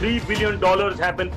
$3 billion have been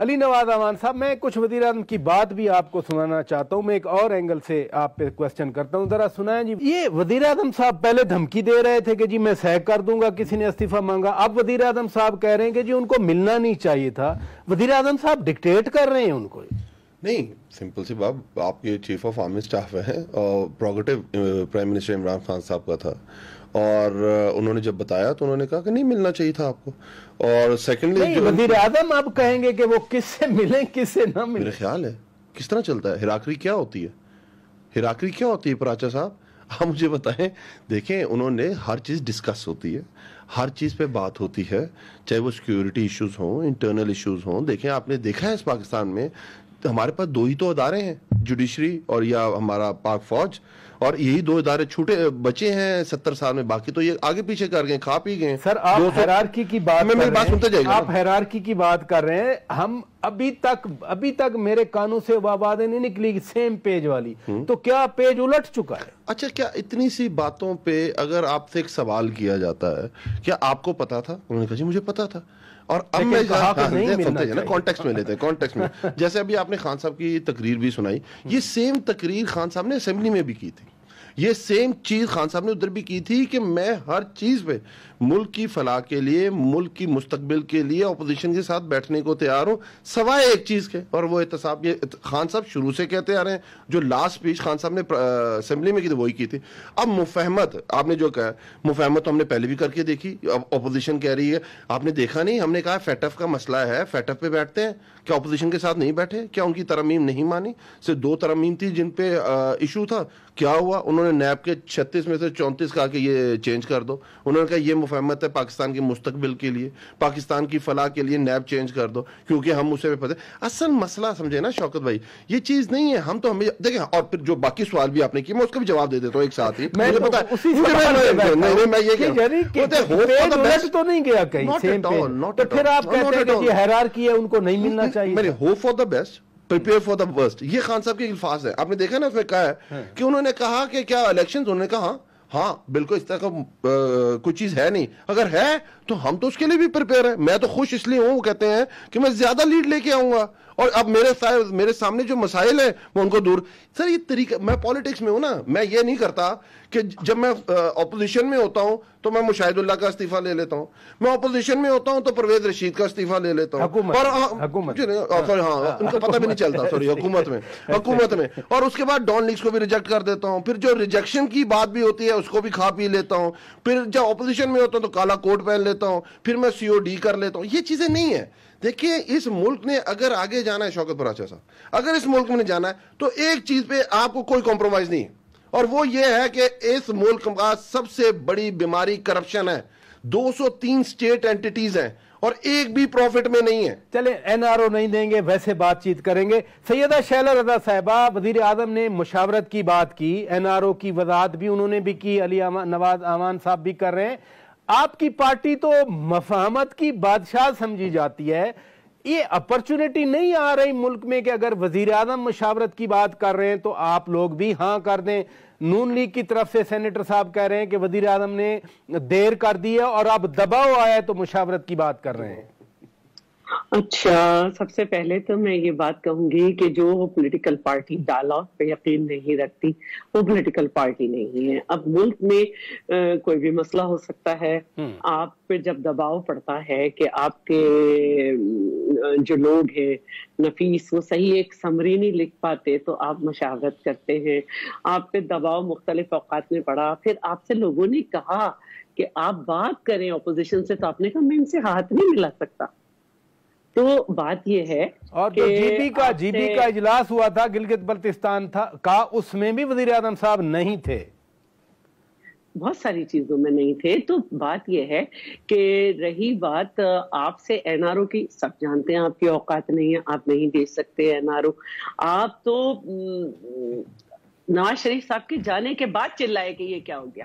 Ali Nawaz امان صاحب، میں کچھ وزیر اعظم کی بات بھی آپ کو سنانا چاہتا ہوں. میں ایک اور اینگل سے آپ پہ کوسچن کرتا ہوں, ذرا سنائیں جی. یہ وزیر اعظم صاحب پہلے دھمکی دے رہے تھے کہ جی میں سیک کر دوں گا کسی نے استعفیٰ مانگا, اب وزیر اعظم صاحب کہہ رہے ہیں کہ جی ان کو ملنا نہیں چاہیے تھا. وزیر اعظم صاحب ڈکٹیٹ کر رہے ہیں ان کو. نہیں, سمپل سی بات, آپ کے چیف آف آرمی اسٹاف ہیں اور پروگریٹو پرائم منسٹر عمران خان صاحب کا تھا, اور انہوں نے جب بتایا تو انہوں نے کہا کہ نہیں ملنا چاہیے تھا آپ کو. اور سیکنڈلی وزیر اعظم آپ کہیں گے کہ وہ کس سے ملیں کس سے نہ ملیں. میرے خیال ہے کس طرح چلتا ہے, ہیراکری کیا ہوتی ہے, ہیراکری کیا ہوتی ہے پراچا صاحب, آپ مجھے بتائیں. دیکھیں انہوں نے ہر چیز ڈسکس ہوتی ہے, ہر چیز پہ بات ہوتی ہے, چاہے وہ سیکیورٹی ایشوز ہوں, انٹرنل ایشوز ہوں. دیکھیں آپ نے دیکھا ہے اس پاکستان میں ہمارے پاس دو ہی تو ادارے ہیں, جوڈیشری اور یا ہمارا پاک فوج, اور یہی دو ادارے چھوٹے بچے ہیں 70 سال میں, باقی تو یہ آگے پیچھے کر گئے, کھا پی گئے. سر آپ ہیرارکی کی بات میں میری بات سنتے جائے گا, آپ ہیرارکی کی بات کر رہے ہیں. ہم ابھی تک میرے کانوں سے وہ آوازیں نہیں نکلی سیم پیج والی, تو کیا پیج الٹ چکا ہے؟ اچھا, کیا اتنی سی باتوں پہ اگر آپ سے ایک سوال کیا جاتا ہے کیا آپ کو پتا تھا؟ انہوں نے کہا جی مجھے پتا تھا. اور اب میں کانٹیکسٹ میں لیتے ہیں, کانٹیکسٹ میں جیسے ابھی آپ نے خان صاحب کی تقریر بھی سنائی, یہ سیم تقریر خان صاحب نے اسمبلی میں بھی کی تھی. یہ سیم چیز خان صاحب نے ادھر بھی کی تھی کہ میں ہر چیز پہ ملک کی فلاح کے لیے, ملک کی مستقبل کے لیے اپوزیشن کے ساتھ بیٹھنے کو تیار ہوں, سوائے ایک چیز کے, اور وہ احتساب. یہ خان صاحب شروع سے کہتے آ رہے ہیں, جو لاسٹ اسپیچ خان صاحب نے اسمبلی میں کی تھی وہی کی تھی. اب مفاہمت آپ نے جو کہا, مفاہمت تو ہم نے پہلے بھی کر کے دیکھی, اب اپوزیشن کہہ رہی ہے, آپ نے دیکھا نہیں, ہم نے کہا فیٹف کا مسئلہ ہے, فیٹف پہ بیٹھتے ہیں. کیا اپوزیشن کے ساتھ نہیں بیٹھے؟ کیا ان کی ترمیم نہیں مانی؟ صرف 2 ترمیم تھی جن پہ ایشو تھا. کیا ہوا؟ انہوں نے نیب کے 36 میں سے 34 کہا کہ یہ چینج کر دو. انہوں نے کہا یہ مفاہمت ہے پاکستان کے مستقبل کے لیے, پاکستان کی فلاح کے لیے, نیب چینج کر دو کیونکہ ہم اسے پتہ. اصل مسئلہ سمجھے نا شوکت بھائی, یہ چیز نہیں ہے. ہم تو ہمیں دیکھیں, اور پھر جو باقی سوال بھی آپ نے کیے میں اس کا بھی جواب دے دیتا ہوں ایک ساتھ ہی. مجھے پتا ہے میں یہ تو نہیں گیا کہیں, پھر آپ کہتے ہیں کہ یہ ہیرارکی ہے ان کو نہیں ملنا چاہیے. میں نے hope for the best, prepare for the worst, یہ خان صاحب کے الفاظ ہیں. آپ نے دیکھا نا اس میں کہا ہے کہ انہوں نے کہا کہ کیا الیکشن, انہوں نے کہا ہاں بالکل اس طرح کا کوئی چیز ہے نہیں, اگر ہے تو ہم تو اس کے لیے بھی پریپیئر ہیں. میں تو خوش اس لیے ہوں, وہ کہتے ہیں کہ میں زیادہ لیڈ لے کے آؤں گا, اور اب میرے سامنے جو مسائل ہیں وہ ان کو دور. سر یہ طریقہ, میں پالیٹکس میں ہوں نا, میں یہ نہیں کرتا کہ جب میں اپوزیشن میں ہوتا ہوں تو میں مشاہد اللہ کا استعفیٰ لے لیتا ہوں, میں اپوزیشن میں ہوتا ہوں تو پرویز رشید کا استعفیٰ لے لیتا ہوں, اور ہاں ان کو پتہ بھی نہیں چلتا, سوری حکومت میں, اور اس کے بعد ڈان لیگز کو بھی ریجیکٹ کر دیتا ہوں. پھر جو ریجیکشن کی بات بھی ہوتی ہے اس کو بھی کھا پی لیتا ہوں. پھر جب اپوزیشن میں ہوتا ہوں تو کالا کوٹ پہن لیتا ہوں, پھر میں COD کر لیتا ہوں. یہ چیزیں نہیں ہیں. دیکھیے اس ملک نے اگر آگے جانا ہے شوکت پراچا صاحب, اگر اس ملک میں جانا ہے تو ایک چیز پہ آپ کو کوئی کمپرومائز نہیں ہے, اور وہ یہ ہے کہ اس ملک کا سب سے بڑی بیماری کرپشن ہے. 203 اسٹیٹ اینٹیٹیز ہیں اور ایک بھی پروفٹ میں نہیں ہے. چلیں NRO نہیں دیں گے, ویسے بات چیت کریں گے. سیدہ شیلا رضا صاحبہ, وزیر اعظم نے مشاورت کی بات کی, NRO کی وضاحت بھی انہوں نے بھی کی, علی نواز امان صاحب بھی کر رہے ہیں. آپ کی پارٹی تو مفاہمت کی بادشاہ سمجھی جاتی ہے. یہ اپرچونٹی نہیں آ رہی ملک میں کہ اگر وزیر اعظم مشاورت کی بات کر رہے ہیں تو آپ لوگ بھی ہاں کر دیں؟ نون لیگ کی طرف سے سینیٹر صاحب کہہ رہے ہیں کہ وزیر اعظم نے دیر کر دی ہے اور اب دباؤ آیا ہے تو مشاورت کی بات کر رہے ہیں. اچھا, سب سے پہلے تو میں یہ بات کہوں گی کہ جو پولیٹیکل پارٹی ڈائلاگ پہ یقین نہیں رکھتی وہ پولیٹیکل پارٹی نہیں ہے. اب ملک میں کوئی بھی مسئلہ ہو سکتا ہے, آپ پہ جب دباؤ پڑتا ہے کہ آپ کے جو لوگ ہیں نفیس وہ صحیح ایک سمری نہیں لکھ پاتے تو آپ مشاورت کرتے ہیں. آپ پہ دباؤ مختلف اوقات میں پڑا, پھر آپ سے لوگوں نے کہا کہ آپ بات کریں اپوزیشن سے, تو آپ نے کہا میں ان سے ہاتھ نہیں ملا سکتا. تو بات یہ ہے, اور جو جی بی کا اجلاس ہوا تھا گلگت بلتستان کا, اس میں بھی وزیر اعظم صاحب نہیں تھے, بہت ساری چیزوں میں نہیں تھے. تو بات یہ ہے کہ رہی بات آپ سے NRO کی, سب جانتے ہیں آپ کی اوقات نہیں ہے, آپ نہیں دے سکتے NRO. آپ تو نواز شریف صاحب کے جانے کے بعد چلائے کہ یہ کیا ہو گیا.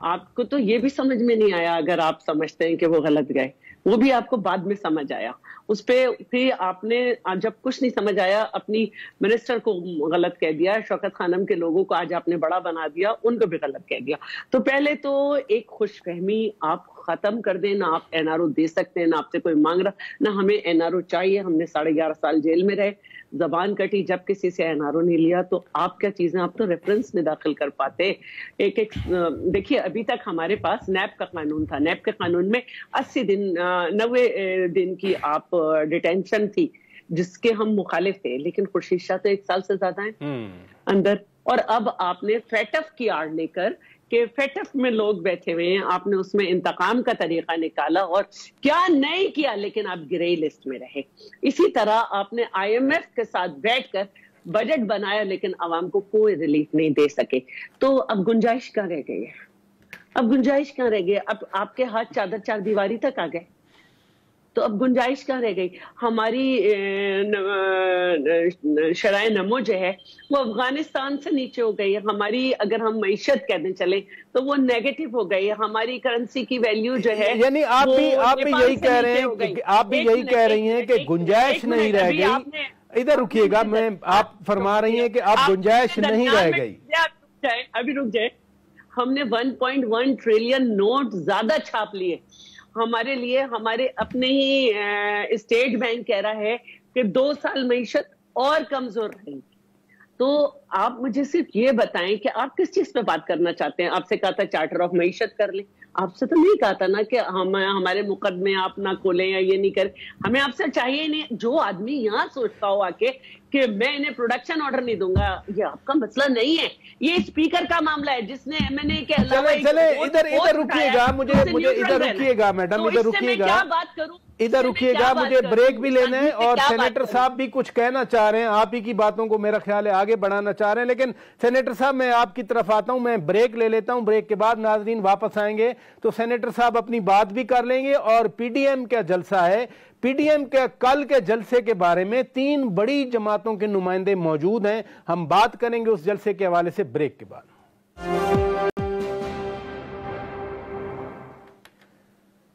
آپ کو تو یہ بھی سمجھ میں نہیں آیا, اگر آپ سمجھتے ہیں کہ وہ غلط گئے, وہ بھی آپ کو بعد میں سمجھ آیا. اس پہ پھر آپ نے جب کچھ نہیں سمجھ آیا اپنی منسٹر کو غلط کہہ دیا, شوکت خانم کے لوگوں کو آج آپ نے بڑا بنا دیا, ان کو بھی غلط کہہ دیا. تو پہلے تو ایک خوش فہمی آپ ختم کر دیں, نہ آپ NRO دے سکتے ہیں, نہ آپ سے کوئی مانگ رہا, نہ ہمیں NRO چاہیے. ہم نے 11.5 سال جیل میں رہے, زبان کٹی, جب کسی سے NRO نہیں لیا. تو آپ کیا چیزیں, آپ تو ریفرنس نہیں داخل کر پاتے. دیکھیے ابھی تک ہمارے پاس نیب کا قانون تھا, نیب کے قانون میں 80 دن 90 دن کی آپ ڈیٹینشن تھی, جس کے ہم مخالف تھے. لیکن خورشید شاہ تو 1 سال سے زیادہ ہیں اندر. اور اب آپ نے فیٹف کی آڑ لے کر کہ فیٹف میں لوگ بیٹھے ہوئے ہیں, آپ نے اس میں انتقام کا طریقہ نکالا اور کیا نہیں کیا, لیکن آپ گرے لسٹ میں رہے. اسی طرح آپ نے IMF کے ساتھ بیٹھ کر بجٹ بنایا, لیکن عوام کو کوئی ریلیف نہیں دے سکے. تو اب گنجائش کہاں رہ گئی ہے, اب گنجائش کہاں رہ گئی؟ اب آپ کے ہاتھ چادر 4 دیواری تک آ گئے, تو اب گنجائش کہاں رہ گئی؟ ہماری شرائع نمو جو ہے وہ افغانستان سے نیچے ہو گئی ہے. ہماری اگر ہم معیشت کہنے چلیں تو وہ نیگیٹو ہو گئی ہے. ہماری کرنسی کی ویلیو جو ہے, یعنی آپ بھی یہی کہہ رہے ہیں, آپ بھی یہی کہہ رہی ہیں کہ گنجائش نہیں رہ گئی. ادھر رکیے گا, میں آپ فرما رہی ہیں کہ آپ گنجائش نہیں رہ گئی. ابھی رک جائے. ہم نے 1.1 ٹریلین نوٹ زیادہ چھاپ لیے. ہمارے لیے ہمارے اپنے ہی اسٹیٹ بینک کہہ رہا ہے کہ 2 سال معیشت اور کمزور رہے گی. تو آپ مجھے صرف یہ بتائیں کہ آپ کس چیز پہ بات کرنا چاہتے ہیں؟ آپ سے کہا تھا چارٹر آف معیشت کر لیں, آپ سے تو نہیں کہا تھا نا کہ ہمارے مقدمے آپ نہ کھولیں یا یہ نہیں کریں. ہمیں آپ سے چاہیے ہی نہیں. جو آدمی یہاں سوچتا ہو آ کے کہ میں انہیں پروڈکشن آرڈر نہیں دوں گا, یہ آپ کا مسئلہ نہیں ہے, یہ اسپیکر کا معاملہ ہے جس نے MNA کے علاوہ. چلے ادھر رکیے گا, مجھے ادھر رکیے گا میڈم, ادھر رکیے گا, ادھر رکیے گا, مجھے بریک بھی لینا ہے. اور سینیٹر صاحب بھی کچھ کہنا چاہ رہے ہیں, آپ ہی کی باتوں کو میرا خیال ہے آگے بڑھانا چاہ رہے ہیں. لیکن سینیٹر صاحب میں آپ کی طرف آتا ہوں, میں بریک لے لیتا ہوں, بریک کے بعد ناظرین واپس آئیں گے تو سینیٹر صاحب اپنی بات بھی کر لیں گے. اور PDM کا جلسہ ہے, PDM کے کل کے جلسے کے بارے میں 3 بڑی جماعتوں کے نمائندے موجود ہیں, ہم بات کریں گے اس جلسے کے حوالے سے بریک کے بعد.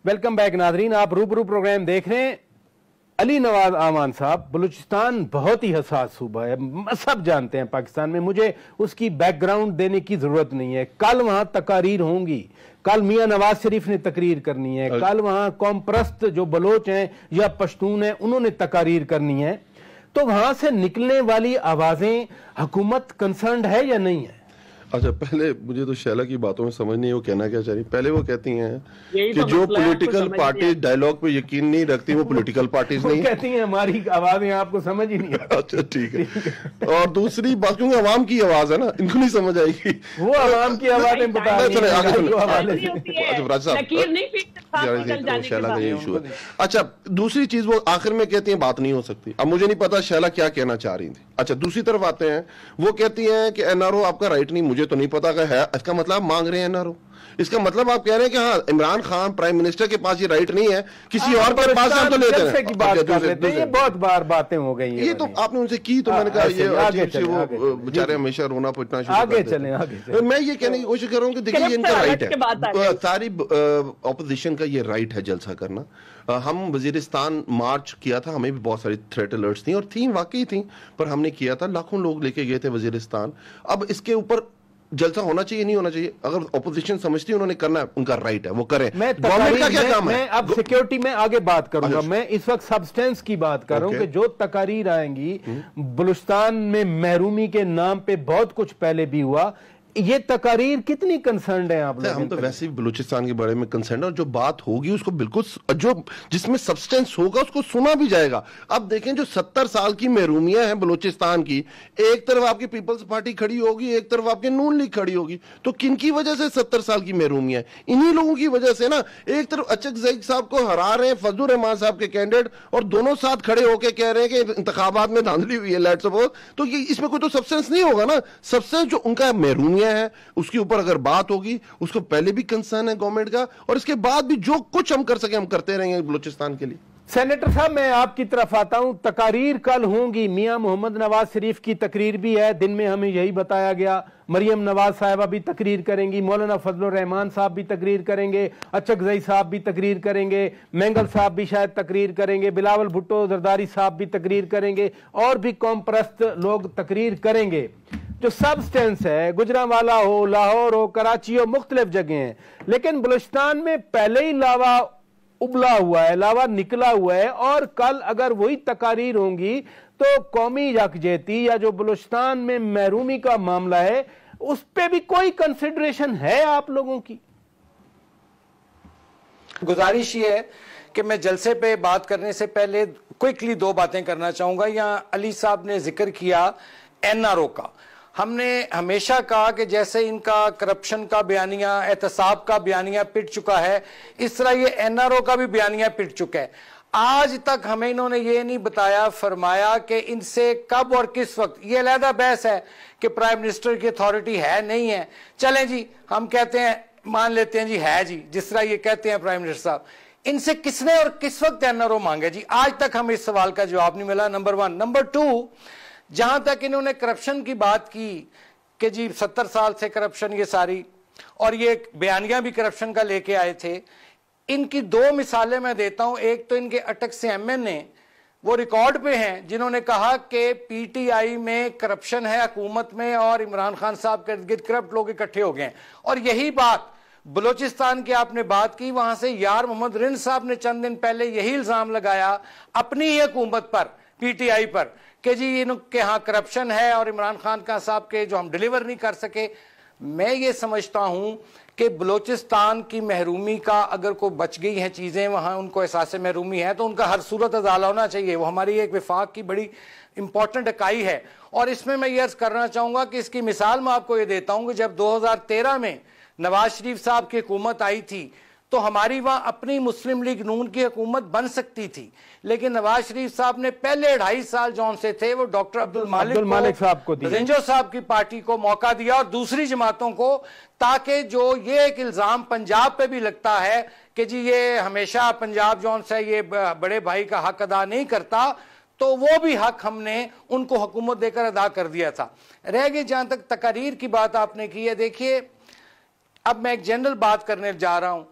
ویلکم بیک ناظرین, آپ روبرو پروگرام دیکھ رہے ہیں. علی نواز اعوان صاحب, بلوچستان بہت ہی حساس صوبہ ہے, سب جانتے ہیں پاکستان میں, مجھے اس کی بیک گراؤنڈ دینے کی ضرورت نہیں ہے. کل وہاں تقاریر ہوں گی, کل میاں نواز شریف نے تقریر کرنی ہے, کل وہاں قوم پرست جو بلوچ ہیں یا پشتون ہیں انہوں نے تقاریر کرنی ہے. تو وہاں سے نکلنے والی آوازیں حکومت کنسرنڈ ہے یا نہیں ہے؟ اچھا, پہلے مجھے تو شیلا کی باتوں میں سمجھ نہیں, وہ کہنا کیا چاہ رہی. پہلے وہ کہتی ہیں کہ جو پولیٹیکل پارٹیز ڈائیلاگ پہ یقین نہیں رکھتی وہ پولیٹیکل پارٹیز نہیں. کہتی ہیں ہماری آوازیں آپ کو سمجھ ہی نہیں آتی. اچھا ٹھیک ہے. اور دوسری بات, کیونکہ عوام کی آواز ہے نا, ان کو نہیں سمجھ آئے گی. وہ عوام کی آوازیں بتا رہی ہیں. اچھا, دوسری چیز وہ آخر میں کہتی ہیں بات نہیں ہو سکتی. اب مجھے نہیں پتا شیلا کیا کہنا چاہ رہی تھی. اچھا, دوسری طرف آتے ہیں, وہ کہتی ہیں کہ NRO آپ کا رائٹ نہیں. مجھے تو نہیں پتا کہ ہے, اس کا مطلب مانگ رہے ہیں NRO, اس کا مطلب آپ کہہ رہے ہیں کہ ہاں عمران خان پرائم منسٹر کے پاس یہ رائٹ نہیں ہے, کسی اور کے پاس ہم تو لیتے ہیں. یہ بہت بار باتیں ہو گئی ہیں, یہ تو آپ نے ان سے کی, تو میں نے کہا یہ وہ بیچارے ہمیشہ رونا پٹنا شروع آگے چلیں. میں یہ کہنے کی کوشش کر رہا ہوں کہ دیکھیں یہ ان کا رائٹ ہے, ساری اپوزیشن کا یہ رائٹ ہے جلسہ کرنا. ہم وزیرستان مارچ کیا تھا, ہمیں بھی بہت ساری تھریٹ الرٹس تھیں, اور تھیں واقعی تھیں, پر ہم نے کیا تھا, لاکھوں لوگ لے کے گئے تھے وزیرستان. اب اس کے اوپر جلسہ ہونا چاہیے نہیں ہونا چاہیے, اگر اپوزیشن سمجھتی ہے انہوں نے کرنا ہے, ان کا رائٹ ہے, وہ کریں. گورنمنٹ کا کیا کام ہے؟ میں اب سیکیورٹی میں آگے بات کروں گا, میں اس وقت سبسٹینس کی بات کر رہا ہوں کہ جو تقاریر آئیں گی, بلوچستان میں محرومی کے نام پہ بہت کچھ پہلے بھی ہوا, یہ تقاریر کتنی کنسرنڈ ہیں آپ لوگ؟ ہم تو ویسے ہی بلوچستان کے بارے میں کنسرنڈ, اور جو بات ہوگی اس کو بالکل, جو جس میں سبسٹینس ہوگا اس کو سنا بھی جائے گا. اب دیکھیں جو 70 سال کی محرومیاں ہیں بلوچستان کی, ایک طرف آپ کی پیپلز پارٹی کھڑی ہوگی, ایک طرف آپ کی نون لیگ کھڑی ہوگی, تو کن کی وجہ سے 70 سال کی محرومیاں ہیں؟ انہی لوگوں کی وجہ سے نا. ایک طرف اچک زئی صاحب کو ہرا رہے ہیں فضل الرحمان صاحب کے کینڈیڈیٹ, اور دونوں ساتھ کھڑے ہو کے کہہ رہے ہیں کہ انتخابات میں دھاندلی ہوئی ہے, لیٹ سپوز, تو یہ اس میں کوئی تو سبسٹینس نہیں ہوگا نا. سبسٹینس جو ان کا محرومیاں ہیں اس کی اوپر اگر بات ہوگی, اس کو پہلے بھی کنسرن ہے گورنمنٹ کا, اور اس کے بعد بھی جو کچھ ہم کر سکیں ہم کرتے رہیں گے بلوچستان کے لیے. سینیٹر صاحب, میں آپ کی طرف آتا ہوں. تقاریر کل ہوں گی, میاں محمد نواز شریف کی تقریر بھی ہے, دن میں ہمیں یہی بتایا گیا. مریم نواز صاحبہ بھی تقریر کریں گی, مولانا فضل الرحمان صاحب بھی تقریر کریں گے, اچک زئی صاحب بھی تقریر کریں گے, مینگل صاحب بھی شاید تقریر کریں گے, بلاول بھٹو زرداری صاحب بھی تقریر کریں گے, اور بھی قوم پرست لوگ تقریر کریں گے. جو سبسٹینس ہے گجرانوالا ہو، لاہور ہو، کراچی ہو، مختلف جگہیں ہیں، لیکن بلوچستان میں پہلے ہی لاوا ابلا ہوا ہے، لاوا نکلا ہوا ہے، اور کل اگر وہی تقاریر ہوں گی تو قومی یکجہتی یا جو بلوچستان میں محرومی کا معاملہ ہے اس پہ بھی کوئی کنسیڈریشن ہے آپ لوگوں کی؟ گزارش یہ ہے کہ میں جلسے پہ بات کرنے سے پہلے کوئکلی دو باتیں کرنا چاہوں گا. یہاں علی صاحب نے ذکر کیا این آر او کا. ہم نے ہمیشہ کہا کہ جیسے ان کا کرپشن کا بیانیہ، احتساب کا بیانیہ پٹ چکا ہے، اس طرح یہ این آر او کا بھی بیانیہ پٹ چکا ہے. آج تک ہمیں انہوں نے یہ نہیں بتایا فرمایا کہ ان سے کب اور کس وقت، یہ علیحدہ بحث ہے کہ پرائم منسٹر کی اتھارٹی ہے نہیں ہے، چلیں جی ہم کہتے ہیں مان لیتے ہیں جی ہے جی، جس طرح یہ کہتے ہیں پرائم منسٹر صاحب، ان سے کس نے اور کس وقت این آر او مانگے جی؟ آج تک ہمیں اس سوال کا جواب نہیں ملا. نمبر 1. نمبر 2، جہاں تک انہوں نے کرپشن کی بات کی کہ جی 70 سال سے کرپشن یہ ساری، اور یہ بیانیہ بھی کرپشن کا لے کے آئے تھے، ان کی 2 مثالیں میں دیتا ہوں. ایک تو ان کے اٹک سے ایم این اے وہ ریکارڈ پہ ہیں جنہوں نے کہا کہ پی ٹی آئی میں کرپشن ہے حکومت میں اور عمران خان صاحب کے ارد گرد کرپٹ لوگ اکٹھے ہو گئے ہیں. اور یہی بات بلوچستان کی آپ نے بات کی، وہاں سے یار محمد رند صاحب نے چند دن پہلے یہی الزام لگایا اپنی ہی حکومت پر، پی ٹی آئی پر، کہ جی ان کے ہاں کرپشن ہے اور عمران خان کا صاحب کے جو ہم ڈیلیور نہیں کر سکے. میں یہ سمجھتا ہوں کہ بلوچستان کی محرومی کا اگر کوئی بچ گئی ہیں چیزیں، وہاں ان کو احساس محرومی ہے تو ان کا ہر صورت ازالہ ہونا چاہیے. وہ ہماری ایک وفاق کی بڑی امپورٹنٹ اکائی ہے. اور اس میں یہ عرض کرنا چاہوں گا کہ اس کی مثال میں آپ کو یہ دیتا ہوں کہ جب 2013 میں نواز شریف صاحب کی حکومت آئی تھی تو ہماری وہاں اپنی مسلم لیگ نون کی حکومت بن سکتی تھی، لیکن نواز شریف صاحب نے پہلے 2.5 سال جون سے تھے وہ ڈاکٹر عبدالمالک صاحب کو رنجو صاحب کی پارٹی کو موقع دیا اور دوسری جماعتوں کو، تاکہ جو یہ ایک الزام پنجاب پہ بھی لگتا ہے کہ جی یہ ہمیشہ پنجاب جون سے یہ بڑے بھائی کا حق ادا نہیں کرتا، تو وہ بھی حق ہم نے ان کو حکومت دے کر ادا کر دیا تھا. رہ گئی جہاں تک تقاریر کی بات آپ نے کی ہے، دیکھیے اب میں ایک جنرل بات کرنے جا رہا ہوں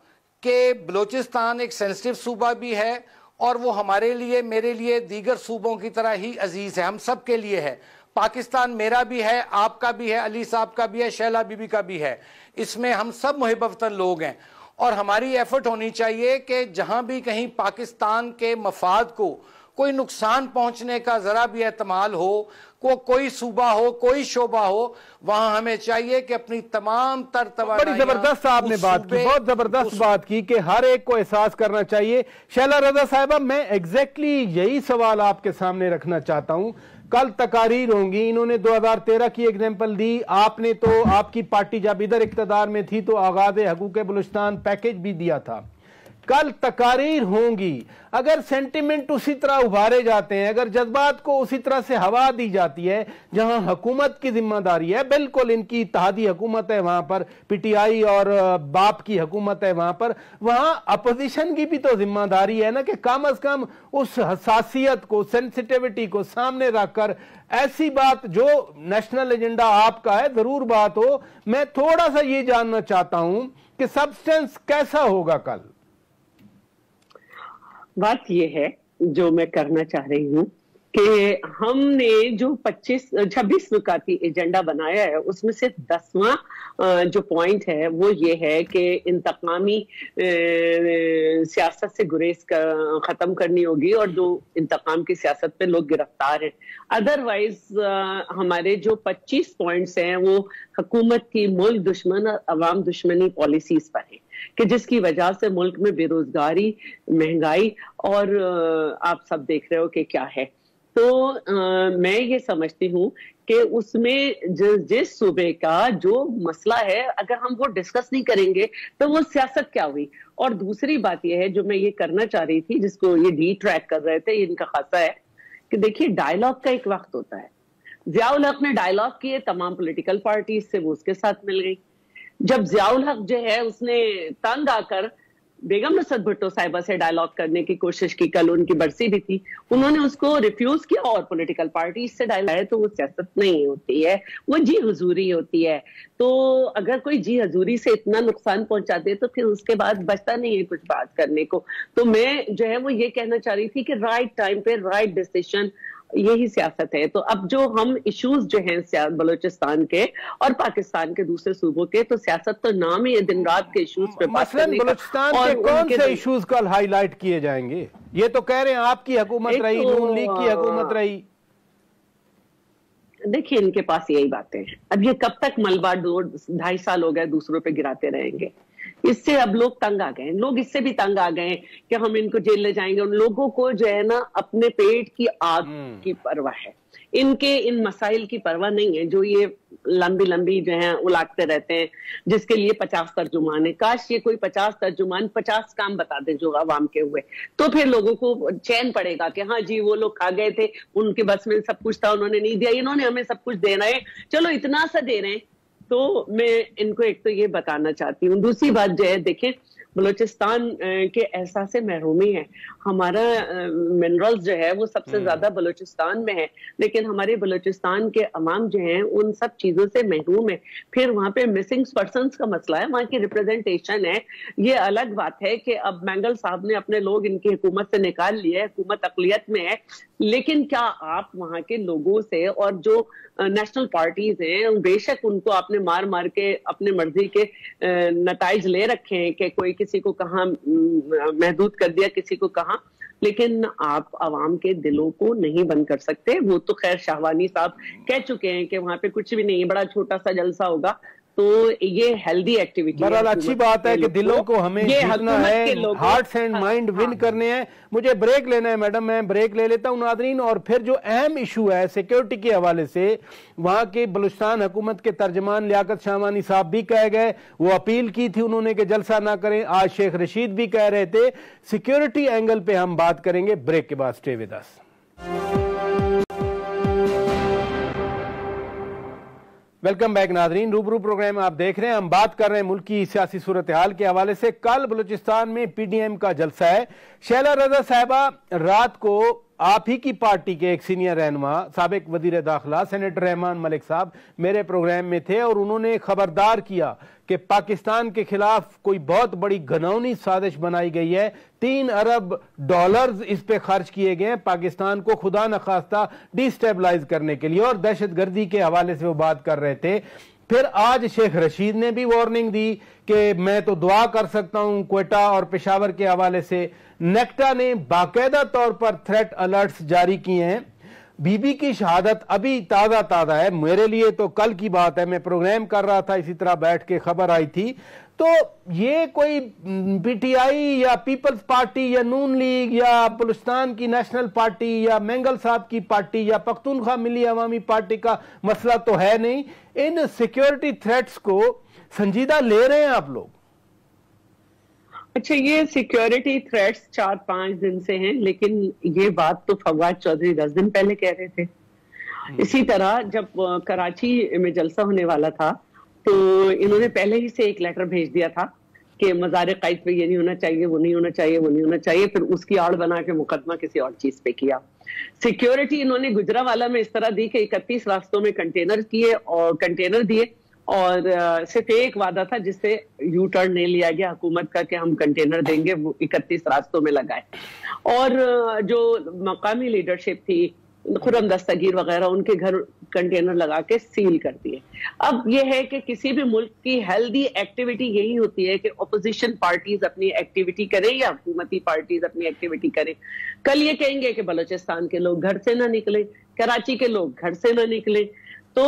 کہ بلوچستان ایک سینسٹیو صوبہ بھی ہے اور وہ ہمارے لیے، میرے لیے دیگر صوبوں کی طرح ہی عزیز ہے، ہم سب کے لیے ہے. پاکستان میرا بھی ہے، آپ کا بھی ہے، علی صاحب کا بھی ہے، شیلا بی بی کا بھی ہے. اس میں ہم سب محب وطن لوگ ہیں اور ہماری ایفرٹ ہونی چاہیے کہ جہاں بھی کہیں پاکستان کے مفاد کو کوئی نقصان پہنچنے کا ذرا بھی احتمال ہو، کوئی صوبہ ہو، کوئی شعبہ ہو، وہاں ہمیں چاہیے کہ اپنی تمام تر توانائیاں. بڑی زبردست آپ نے بات کی، بہت زبردست بات کی کہ ہر ایک کو احساس کرنا چاہیے. شیلا رضا صاحبہ، میں ایگزیکٹلی یہی سوال آپ کے سامنے رکھنا چاہتا ہوں. کل تقاریر ہوں گی، انہوں نے 2013 کی ایگزامپل دی، آپ نے تو آپ کی پارٹی جب ادھر اقتدار میں تھی تو آغاز حقوق بلوچستان پیکج بھی دیا تھا. کل تقاریر ہوں گی، اگر سینٹیمنٹ اسی طرح ابھارے جاتے ہیں، اگر جذبات کو اسی طرح سے ہوا دی جاتی ہے، جہاں حکومت کی ذمہ داری ہے، بالکل ان کی اتحادی حکومت ہے وہاں پر، پی ٹی آئی اور باپ کی حکومت ہے وہاں پر، وہاں اپوزیشن کی بھی تو ذمہ داری ہے نا کہ کم از کم اس حساسیت کو، سینسٹیوٹی کو سامنے رکھ کر ایسی بات جو نیشنل ایجنڈا آپ کا ہے ضرور بات ہو. میں تھوڑا سا یہ جاننا چاہتا ہوں کہ سبسٹنس کیسا ہوگا کل؟ بات یہ ہے جو میں کرنا چاہ رہی ہوں کہ ہم نے جو 26 نکاتی ایجنڈا بنایا ہے اس میں صرف 10واں جو پوائنٹ ہے وہ یہ ہے کہ انتقامی سیاست سے گریز ختم کرنی ہوگی اور جو انتقام کی سیاست پہ لوگ گرفتار ہیں. ادروائز ہمارے جو 25 پوائنٹس ہیں وہ حکومت کی ملک دشمن اور عوام دشمنی پالیسیز پر ہیں کہ جس کی وجہ سے ملک میں بے روزگاری، مہنگائی اور آپ سب دیکھ رہے ہو کہ کیا ہے. تو میں یہ سمجھتی ہوں کہ اس میں جس صوبے کا جو مسئلہ ہے اگر ہم وہ ڈسکس نہیں کریں گے تو وہ سیاست کیا ہوئی. اور دوسری بات یہ ہے جو میں یہ کرنا چاہ رہی تھی، جس کو یہ ڈی ٹریک کر رہے تھے، ان کا خاصہ ہے کہ دیکھیے ڈائیلاگ کا ایک وقت ہوتا ہے. ضیاء الحق نے ڈائیلاگ کیے تمام پولیٹیکل پارٹیز سے، وہ اس کے ساتھ مل گئی. جب ضیاء الحق جو ہے اس نے تنگ آ کر بیگم نصرت بھٹو صاحبہ سے ڈائیلاگ کرنے کی کوشش کی، کل ان کی برسی بھی تھی، انہوں نے اس کو ریفیوز کیا اور پولیٹیکل پارٹی سے ڈائیلاگ ہے تو وہ سیاست نہیں ہوتی ہے، وہ جی حضوری ہوتی ہے. تو اگر کوئی جی حضوری سے اتنا نقصان پہنچا دے تو پھر اس کے بعد بچتا نہیں ہے کچھ بات کرنے کو. تو میں جو ہے وہ یہ کہنا چاہ رہی تھی کہ رائٹ ٹائم پہ رائٹ ڈیسیشن یہی سیاست ہے. تو اب جو ہم ایشوز جو ہیں بلوچستان کے اور پاکستان کے دوسرے صوبوں کے, تو سیاست تو نام ہی دن رات کے ایشوز پہ بات کرنے کا. بلوچستان کے کون سے ایشوز کل ہائی لائٹ کیے جائیں گے؟ یہ تو کہہ رہے ہیں آپ کی حکومت رہی, نون لیگ کی حکومت رہی. دیکھیں ان کے پاس یہی باتیں ہیں. اب یہ کب تک ملبہ 2-2.5 سال ہو گئے دوسروں پہ گراتے رہیں گے؟ اس سے اب لوگ تنگ آ گئے, لوگ اس سے بھی تنگ آ گئے کہ ہم ان کو جیل لے جائیں گے. ان لوگوں کو جو ہے نا اپنے پیٹ کی آگ کی پرواہ ہے, ان مسائل کی پرواہ نہیں ہے جو یہ لمبی جو ہیں الاگتے رہتے ہیں, جس کے لیے 50 ترجمان ہیں. کاش یہ کوئی 50 ترجمان 50 کام بتا دے جو عوام کے ہوئے, تو پھر لوگوں کو چین پڑے گا کہ ہاں جی وہ لوگ کھا گئے تھے, ان کے بس میں سب کچھ تھا, انہوں نے نہیں دیا, انہوں نے ہمیں سب کچھ دینا ہے, چلو اتنا سا دے رہے ہیں. تو میں ان کو ایک تو یہ بتانا چاہتی ہوں. دوسری بات جو ہے, دیکھیں بلوچستان کے احساس محرومی ہے. ہمارا منرلز جو ہے وہ سب سے زیادہ بلوچستان میں ہے, لیکن ہمارے بلوچستان کے عوام جو ہیں ان سب چیزوں سے محروم ہے. پھر وہاں پہ مسنگ پرسنز کا مسئلہ ہے, وہاں کی ریپرزنٹیشن ہے. یہ الگ بات ہے کہ اب مینگل صاحب نے اپنے لوگ ان کی حکومت سے نکال لیے, حکومت اقلیت میں ہے, لیکن کیا آپ وہاں کے لوگوں سے اور جو نیشنل پارٹیز ہیں بے شک ان کو آپ نے مار کے اپنے مرضی کے نتائج لے رکھے ہیں کہ کوئی کسی کو کہاں محدود کر دیا, کسی کو کہاں, لیکن آپ عوام کے دلوں کو نہیں بند کر سکتے. وہ تو خیر شاہوانی صاحب کہہ چکے ہیں کہ وہاں پہ کچھ بھی نہیں ہے, بڑا چھوٹا سا جلسہ ہوگا. تو یہ ہیلدی ایکٹیویٹی ہے. بہرحال اچھی بات ہے کہ دلوں کو ہمیں جیتنا ہے, ہارٹس اینڈ مائنڈ ون کرنے ہیں. مجھے بریک لینا ہے میڈم, میں بریک لے لیتا ہوں ناظرین. اور پھر جو اہم ایشو ہے سیکیورٹی کے حوالے سے, وہاں کے بلوچستان حکومت کے ترجمان لیاقت شاہوانی صاحب بھی کہہ گئے, وہ اپیل کی تھی انہوں نے کہ جلسہ نہ کریں. آج شیخ رشید بھی کہہ رہے تھے. سیکیورٹی اینگل پہ ہم بات کریں گے. بریک کے بعد stay with us. Welcome back ناظرین, روبرو پروگرام آپ دیکھ رہے ہیں. ہم بات کر رہے ہیں ملکی سیاسی صورتحال کے حوالے سے. کل بلوچستان میں پی ڈی ایم کا جلسہ ہے. شیلا رضا صاحبہ رات کو آپ ہی کی پارٹی کے ایک سینئر رہنما سابق وزیر داخلہ سینیٹر رحمان ملک صاحب میرے پروگرام میں تھے, اور انہوں نے خبردار کیا کہ پاکستان کے خلاف کوئی بہت بڑی گھناؤنی سازش بنائی گئی ہے. 3 ارب ڈالرز اس پہ خرچ کیے گئے ہیں پاکستان کو خدا نخواستہ ڈی سٹیبلائز کرنے کے لیے, اور دہشت گردی کے حوالے سے وہ بات کر رہے تھے. پھر آج شیخ رشید نے بھی وارننگ دی کہ میں تو دعا کر سکتا ہوں کوئٹہ اور پشاور کے حوالے سے. نیکٹا نے باقاعدہ طور پر تھریٹ الرٹس جاری کیے ہیں. بی بی کی شہادت ابھی تازہ ہے, میرے لیے تو کل کی بات ہے, میں پروگرام کر رہا تھا اسی طرح بیٹھ کے خبر آئی تھی. تو یہ کوئی پی ٹی آئی یا پیپلز پارٹی یا نون لیگ یا بلوچستان کی نیشنل پارٹی یا مینگل صاحب کی پارٹی یا پختونخوا ملی عوامی پارٹی کا مسئلہ تو ہے نہیں. ان سیکیورٹی تھریٹس کو سنجیدہ لے رہے ہیں آپ لوگ؟ اچھا, یہ سیکیورٹی تھریٹس 4-5 دن سے ہیں, لیکن یہ بات تو فواد چودھری 10 دن پہلے کہہ رہے تھے. اسی طرح جب کراچی میں جلسہ ہونے والا تھا تو انہوں نے پہلے ہی سے ایک لیٹر بھیج دیا تھا کہ مزار قائد پہ یہ نہیں ہونا چاہیے, وہ نہیں ہونا چاہیے, وہ نہیں ہونا چاہیے. پھر اس کی آڑ بنا کے مقدمہ کسی اور چیز پہ کیا. سیکیورٹی انہوں نے گجرانوالہ میں اس طرح دی کہ 31 راستوں میں کنٹینر دیے, اور صرف ایک وعدہ تھا جس سے یو ٹرن نہیں لیا گیا حکومت کا کہ ہم کنٹینر دیں گے, وہ 31 راستوں میں لگائے. اور جو مقامی لیڈرشپ تھی, خرم دستگیر وغیرہ, ان کے گھر کنٹینر لگا کے سیل کر دیے. اب یہ ہے کہ کسی بھی ملک کی ہیلدی ایکٹیویٹی یہی ہوتی ہے کہ اپوزیشن پارٹیز اپنی ایکٹیویٹی کریں یا حکومتی پارٹیز اپنی ایکٹیویٹی کریں. کل یہ کہیں گے کہ بلوچستان کے لوگ گھر سے نہ نکلیں, کراچی کے لوگ گھر سے نہ نکلیں. تو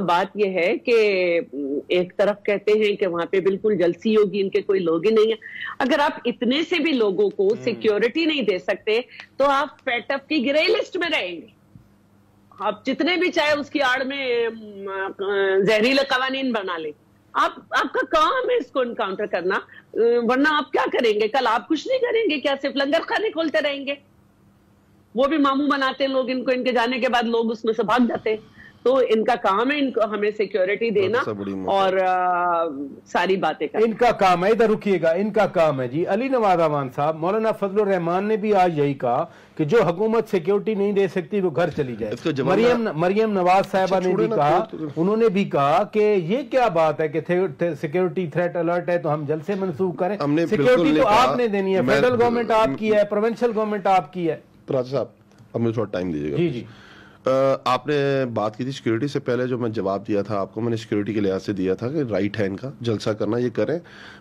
بات یہ ہے کہ ایک طرف کہتے ہیں کہ وہاں پہ بالکل جلسی ہوگی, ان کے کوئی لوگ ہی نہیں ہیں. اگر آپ اتنے سے بھی لوگوں کو سیکیورٹی نہیں دے سکتے تو آپ پیٹ اپ کی گرے لسٹ میں رہیں گے. آپ جتنے بھی چاہے اس کی آڑ میں زہریلے قوانین بنا لیں, آپ کا کام ہے اس کو انکاؤنٹر کرنا, ورنہ آپ کیا کریں گے؟ کل آپ کچھ نہیں کریں گے کیا؟ صرف لنگر خانے کھولتے رہیں گے؟ وہ بھی ماموں بناتے ہیں لوگ ان کو, ان کے جانے کے بعد لوگ اس میں سے بھاگ جاتے ہیں. تو ان کا کام ہے ان کو ہمیں سیکیورٹی دینا اور ساری باتیں کرنا. ان کا کام ہے, ادھر رکیے گا, ان کا کام ہے. جی علی نواز امان صاحب, مولانا فضل الرحمان نے بھی آج یہی کہا کہ جو حکومت سیکیورٹی نہیں دے سکتی وہ گھر چلی جائے. مریم نواز صاحبہ نے بھی کہا, انہوں نے بھی کہا کہ یہ کیا بات ہے کہ سیکیورٹی تھریٹ الرٹ ہے تو ہم جلسے منسوخ کریں. سیکیورٹی تو آپ نے دینی ہے, فیڈرل گورنمنٹ آپ کی ہے, پروونشل گورنمنٹ آپ کی ہے. صاحب اب مجھے تھوڑا ٹائم دیجیے گا. جی جی. آپ نے بات کی تھی سیکورٹی سے پہلے, جو میں جواب دیا تھا آپ کو, میں نے سیکورٹی کے لحاظ سے دیا تھا کہ رائٹ ہے ان کا جلسہ کرنا, یہ کریں.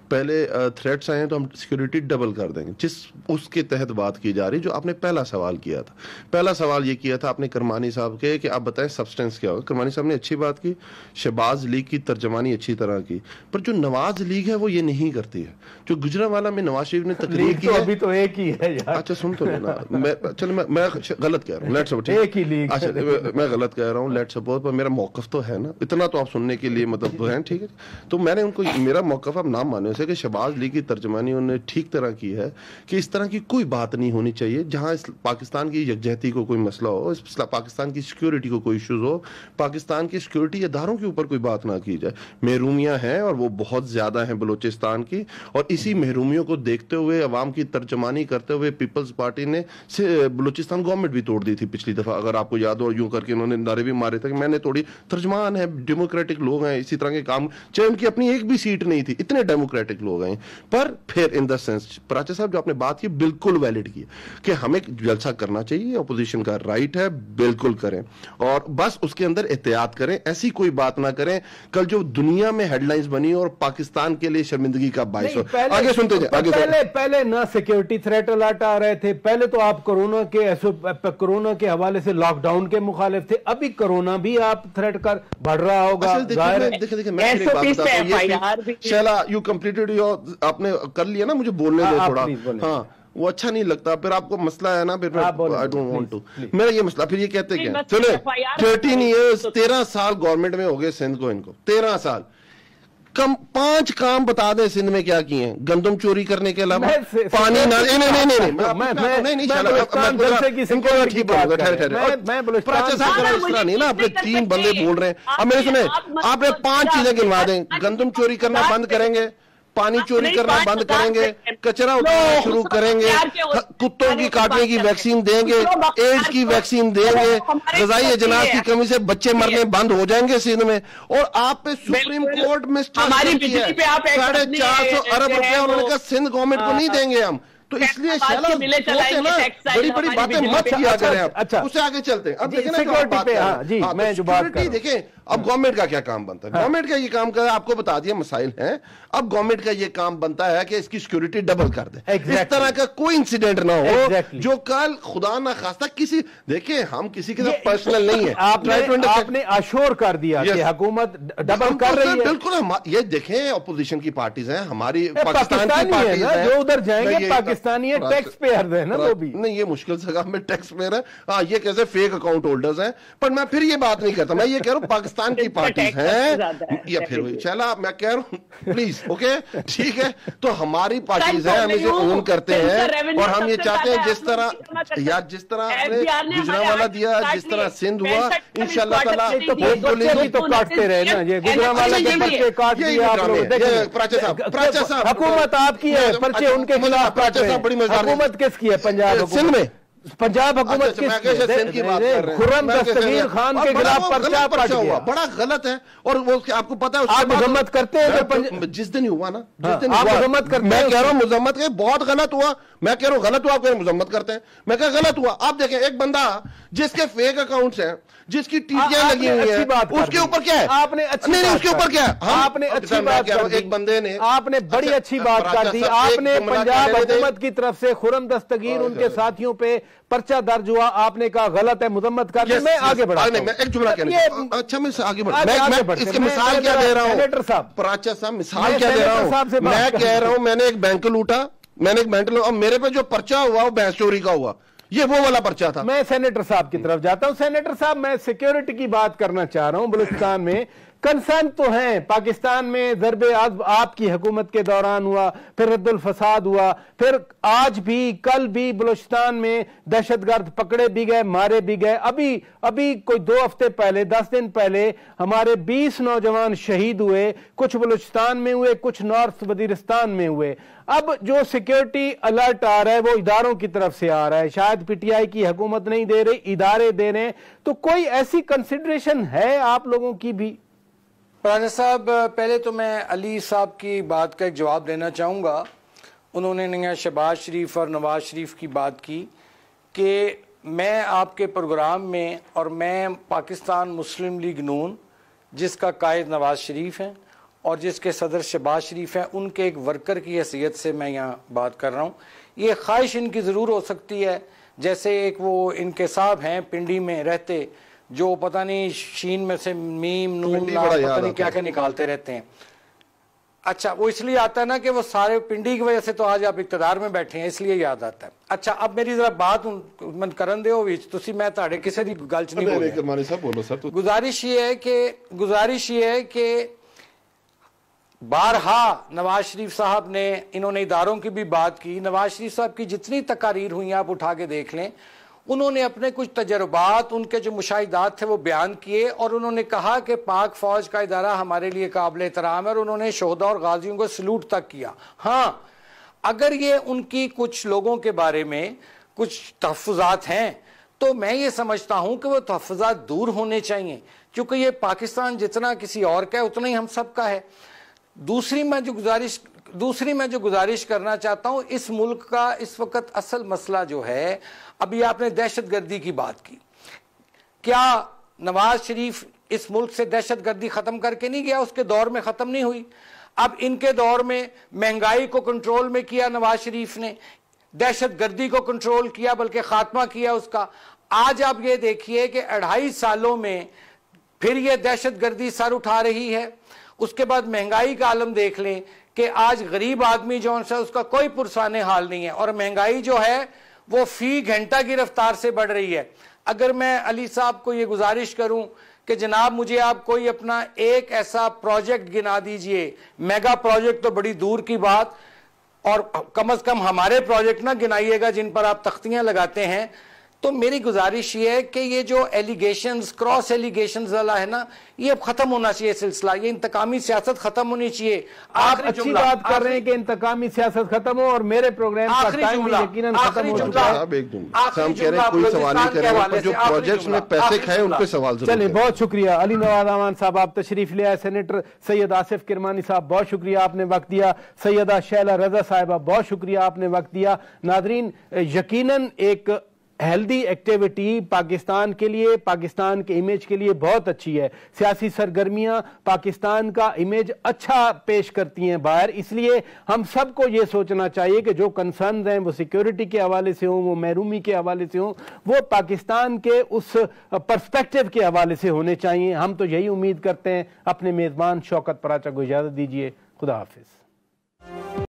پہلے تھریٹس آئے ہیں تو ہم سیکورٹی ڈبل کر دیں گے, جس اس کے تحت بات کی جا رہی جو آپ نے پہلا سوال کیا تھا. پہلا سوال یہ کیا تھا آپ نے کرمانی صاحب کے کہ آپ بتائیں سبسٹنس کیا ہوگا. کرمانی صاحب نے اچھی بات کی, شہباز لیگ کی ترجمانی اچھی طرح کی, پر جو نواز لیگ ہے وہ یہ نہیں کرتی ہے. جو گجرانوالہ میں نواز شریف نے تقریر کی ہے, ابھی تو ایک ہی ہے یار. اچھا سن تو لینا, میں غلط کہہ رہا ہوں, لیٹ سپورٹ, ایک ہی لیگ. اچھا میں غلط کہہ رہا ہوں, لیٹ سپورٹ, پر میرا موقف تو ہے نا, اتنا تو آپ سننے کے لیے مطلب ہیں, ٹھیک ہے. تو میں نے ان کو, میرا موقف آپ نام مانے سے کہ شہباز لیگ کی ترجمانی انہوں نے ٹھیک طرح کی ہے کہ اس طرح کی کوئی بات نہیں ہونی چاہیے جہاں پاکستان کی یکجہتی کو کوئی مسئلہ ہو, پاکستان کی سیکیورٹی کو کوئی ایشوز ہو, پاکستان کی سیکیورٹی اداروں کے اوپر کوئی بات نہ کی جائے. محرومیاں ہیں اور وہ بہت زیادہ ہیں بلوچستان کی, اور اسی محرومیوں کو دیکھتے ہوئے عوام کی ترجمانی کرتے ہوئے پیپلز پارٹی نے بلوچستان گورنمنٹ بھی توڑ دی تھی پچھلی دفعہ, اگر آپ کو یاد ہو, یوں کر کے انہوں نے نعرے بھی مارے تھے کہ میں نے توڑی. ترجمان ہے, ڈیموکریٹک لوگ ہیں, اسی طرح کے کام, چاہے ان کی اپنی ایک بھی سیٹ نہیں تھی, اتنے ڈیموکریٹک لوگ ہیں. پر پھر ان دا سینس پراچا صاحب جو آپ نے بات کی بالکل ویلڈ کی کہ ہمیں جلسہ کرنا چاہیے, اپوزیشن کا رائٹ ہے, بالکل کریں, اور بس اس کے اندر احتیاط کریں, ایسی کوئی بات نہ کریں کل جو دنیا میں ہیڈ لائنز بنی اور پاکستان کے لیے شرمندگی کا باعث ہو. آگے سنتے جائیں. پہلے نہ سیکیورٹی تھریٹ الرٹ آ رہے تھے, پہلے تو آپ کرونا کے حوالے سے لاک ڈاؤن کے مخالف تھے, ابھی کرونا بھی آپ تھریٹ کر بڑھ رہا ہوگا. شیلا یو کمپلیٹڈ یور, آپ نے کر لیا نا, مجھے بولنے دے تھوڑا. ہاں وہ اچھا نہیں لگتا, پھر آپ کو مسئلہ ہے نا, پھر I don't want to, میرا یہ مسئلہ. پھر یہ کہتے کیا, چلے 13 ایئرز 13 سال گورنمنٹ میں ہو گئے سندھ کو, ان کو 13 سال, کم 5 کام بتا دیں سندھ میں کیا کیے ہیں گندم چوری کرنے کے علاوہ, پانی نہ, اپنے 3 بندے بول رہے ہیں. اب میرے سنیں, آپ نے 5 چیزیں گنوا دیں, گندم چوری کرنا بند کریں گے, پانی چوری کرنا بند کریں گے, کچرا اٹھانا شروع کریں گے, کتوں کی کاٹنے کی ویکسین دیں گے, ایڈز کی ویکسین دیں گے, غذائی اجناس کی کمی سے بچے مرنے بند ہو جائیں گے سندھ میں. اور آپ پہ سپریم کورٹ میں 450 ارب روپے انہوں نے کہا سندھ گورنمنٹ کو نہیں دیں گے ہم. تو اس لیے بڑی بڑی باتیں مت کیا کریں آپ. اس سے آگے چلتے ہیں. اب دیکھیں سیکورٹی دیکھیں, اب گورنمنٹ کا کیا کام بنتا ہے, گورنمنٹ کا یہ کام کر, آپ کو بتا دیا مسائل ہیں, اب گورنمنٹ کا یہ کام بنتا ہے کہ اس کی سیکورٹی ڈبل کر دے, اس طرح کا کوئی انسیڈنٹ نہ ہو جو کل خدا نہ خواستہ کسی, دیکھیں ہم کسی کے ساتھ پرسنل نہیں ہے. آپ نے اشور کر دیا کہ حکومت ڈبل کر رہی ہے. بالکل, یہ دیکھیں اپوزیشن کی پارٹیز ہیں, ہماری پاکستان کی پارٹیز ہیں, جو ادھر جائیں گے پاکستانی ٹیکس پیئر ہیں نا, وہ بھی نہیں, یہ مشکل سے کہا میں ٹیکس پیئر ہے, ہاں یہ کیسے فیک اکاؤنٹ ہولڈرز ہیں. پر میں پھر یہ بات نہیں کرتا, میں یہ کہہ رہا ہوں پاکستان کی پارٹیز ہیں, یا پھر چلا میں کہہ رہا ہوں پلیز اوکے ٹھیک ہے, تو ہماری پارٹیز ہیں, ہم اسے اون کرتے ہیں, اور ہم یہ چاہتے ہیں جس طرح یار جس طرح ہم نے گجرانوالہ دیا, جس طرح سندھ ہوا, انشاءاللہ تعالیٰ تو کاٹتے رہے نا, یہ گجرانوالہ کے پرچے کاٹ دیے آپ لوگ. پراچا صاحب حکومت آپ کی ہے, پرچے ان کے خلاف. حکومت کس کی ہے؟ پنجاب سندھ میں, پنجاب حکومت کس کی ہے؟ خرم دستگیر خان کے خلاف پرچہ پڑ گیا, بڑا غلط ہے. اور وہ آپ کو پتا ہے آپ مذمت کرتے ہیں جس دن ہوا نا, جس دن مذمت کرتے ہیں, میں کہہ رہا ہوں مذمت کے بہت غلط ہوا, میں کہہ رہا ہوں غلط ہوا, آپ مذمت کرتے ہیں, میں کہہ غلط ہوا. آپ دیکھیں ایک بندہ جس کے فیک اکاؤنٹس ہیں, جس کی ٹیٹیاں لگی ہوئی ہیں, اس کے اوپر کیا ہے, آپ نے نہیں اس کے اوپر کیا ہے, آپ نے اچھی بات کر دی, ایک بندے نے, آپ نے بڑی اچھی بات کر دی, آپ نے پنجاب حکومت کی طرف سے خرم دستگیر ان کے ساتھیوں پہ پرچہ درج ہوا, آپ نے کہا غلط ہے, مذمت کر دی. میں آگے بڑھا ہوں, میں ایک جملہ کہنا, اچھا میں آگے بڑھا, میں اس کی مثال کیا دے رہا ہوں سینیٹر صاحب, پراچا صاحب مثال کیا دے رہا ہوں, میں کہہ رہا ہوں میں نے ایک بینک لوٹا, میں نے ایک بینک لوٹا, اور میرے پہ جو پرچہ ہوا وہ بھینس چوری کا ہوا, یہ وہ والا پرچہ تھا. میں سینیٹر صاحب کی طرف جاتا ہوں. سینیٹر صاحب میں سیکیورٹی کی بات کرنا چاہ رہا ہوں. بلوچستان میں کنسرن تو ہیں, پاکستان میں ضرب عضب آپ کی حکومت کے دوران ہوا, پھر رد الفساد ہوا, پھر آج بھی کل بھی بلوچستان میں دہشت گرد پکڑے بھی گئے, مارے بھی گئے. ابھی کوئی 2 ہفتے پہلے 10 دن پہلے ہمارے 20 نوجوان شہید ہوئے, کچھ بلوچستان میں ہوئے, کچھ نارتھ وزیرستان میں ہوئے. اب جو سیکیورٹی الرٹ آ رہا ہے وہ اداروں کی طرف سے آ رہا ہے, شاید پی ٹی آئی کی حکومت نہیں دے رہی, ادارے دے رہے ہیں. تو کوئی ایسی کنسیڈریشن ہے آپ لوگوں کی بھی؟ راجہ صاحب, پہلے تو میں علی صاحب کی بات کا ایک جواب دینا چاہوں گا. انہوں نے شہباز شریف اور نواز شریف کی بات کی کہ میں آپ کے پروگرام میں اور میں پاکستان مسلم لیگ نون جس کا قائد نواز شریف ہیں اور جس کے صدر شہباز شریف ہیں ان کے ایک ورکر کی حیثیت سے میں یہاں بات کر رہا ہوں. یہ خواہش ان کی ضرور ہو سکتی ہے جیسے ایک وہ ان کے صاحب ہیں پنڈی میں رہتے جو پتہ نہیں شین میں سے میم نون پتہ نہیں کیا کیا نکالتے رہتے ہیں. اچھا وہ اس لیے آتا ہے نا کہ وہ سارے پنڈی کی وجہ سے تو آج آپ اقتدار میں بیٹھے ہیں اس لیے یاد آتا ہے. اچھا اب میری ذرا بات من کرن دے تسی میں تاڑے کسی دی گلچ نہیں بولے. گزارش یہ ہے کہ بارہا نواز شریف صاحب نے انہوں نے اداروں کی بھی بات کی. نواز شریف صاحب کی جتنی تقاریر ہوئی آپ اٹھا کے دیکھ لیں انہوں نے اپنے کچھ تجربات ان کے جو مشاہدات تھے وہ بیان کیے اور انہوں نے کہا کہ پاک فوج کا ادارہ ہمارے لیے قابل احترام ہے اور انہوں نے شہداء اور غازیوں کو سلوٹ تک کیا. ہاں اگر یہ ان کی کچھ لوگوں کے بارے میں کچھ تحفظات ہیں تو میں یہ سمجھتا ہوں کہ وہ تحفظات دور ہونے چاہیے کیونکہ یہ پاکستان جتنا کسی اور کا ہے اتنا ہی ہم سب کا ہے. دوسری میں جو گزارش کرنا چاہتا ہوں اس ملک کا اس وقت اصل مسئلہ جو ہے ابھی آپ نے دہشت گردی کی بات کی. کیا نواز شریف اس ملک سے دہشت گردی ختم کر کے نہیں گیا؟ اس کے دور میں ختم نہیں ہوئی. اب ان کے دور میں مہنگائی کو کنٹرول میں کیا نواز شریف نے, دہشت گردی کو کنٹرول کیا بلکہ خاتمہ کیا اس کا. آج آپ یہ دیکھیے کہ 2.5 سالوں میں پھر یہ دہشت گردی سر اٹھا رہی ہے. اس کے بعد مہنگائی کا عالم دیکھ لیں کہ آج غریب آدمی جو ہے اس کا کوئی پرسان حال نہیں ہے اور مہنگائی جو ہے وہ فی گھنٹہ کی رفتار سے بڑھ رہی ہے. اگر میں علی صاحب کو یہ گزارش کروں کہ جناب مجھے آپ کوئی اپنا ایک ایسا پروجیکٹ گنا دیجئے, میگا پروجیکٹ تو بڑی دور کی بات, اور کم از کم ہمارے پروجیکٹ نہ گنائیے گا جن پر آپ تختیاں لگاتے ہیں, تو میری گزارش یہ ہے کہ یہ جو ایلیگیشنز کراس ایلیگیشنز والا ہے نا یہ اب ختم ہونا چاہیے سلسلہ. یہ انتقامی سیاست ختم ہونی چاہیے. آپ اچھی بات کر رہے ہیں کہ انتقامی سیاست ختم ہو اور میرے پروگرام کا ٹائم یقیناً ختم ہو چکا ہے. ہم کہہ رہے ہیں کوئی سوال نہیں کر رہے, جو پروجیکٹس میں پیسے کھائے ان پہ سوال ضرور. چلیں بہت شکریہ علی نواز امان صاحب, آپ تشریف لے آئے. سینیٹر سید آصف کرمانی صاحب بہت شکریہ آپ نے وقت دیا. سیدہ شیلہ رضا صاحبہ بہت شکریہ آپ نے وقت دیا. ناظرین یقیناً ایک ہیلدی ایکٹیویٹی پاکستان کے لیے, پاکستان کے امیج کے لیے بہت اچھی ہے. سیاسی سرگرمیاں پاکستان کا امیج اچھا پیش کرتی ہیں باہر, اس لیے ہم سب کو یہ سوچنا چاہیے کہ جو کنسرنز ہیں وہ سیکیورٹی کے حوالے سے ہوں, وہ محرومی کے حوالے سے ہوں, وہ پاکستان کے اس پرسپیکٹیو کے حوالے سے ہونے چاہیے. ہم تو یہی امید کرتے ہیں. اپنے میزبان شوکت پراچا کو اجازت دیجیے. خدا حافظ.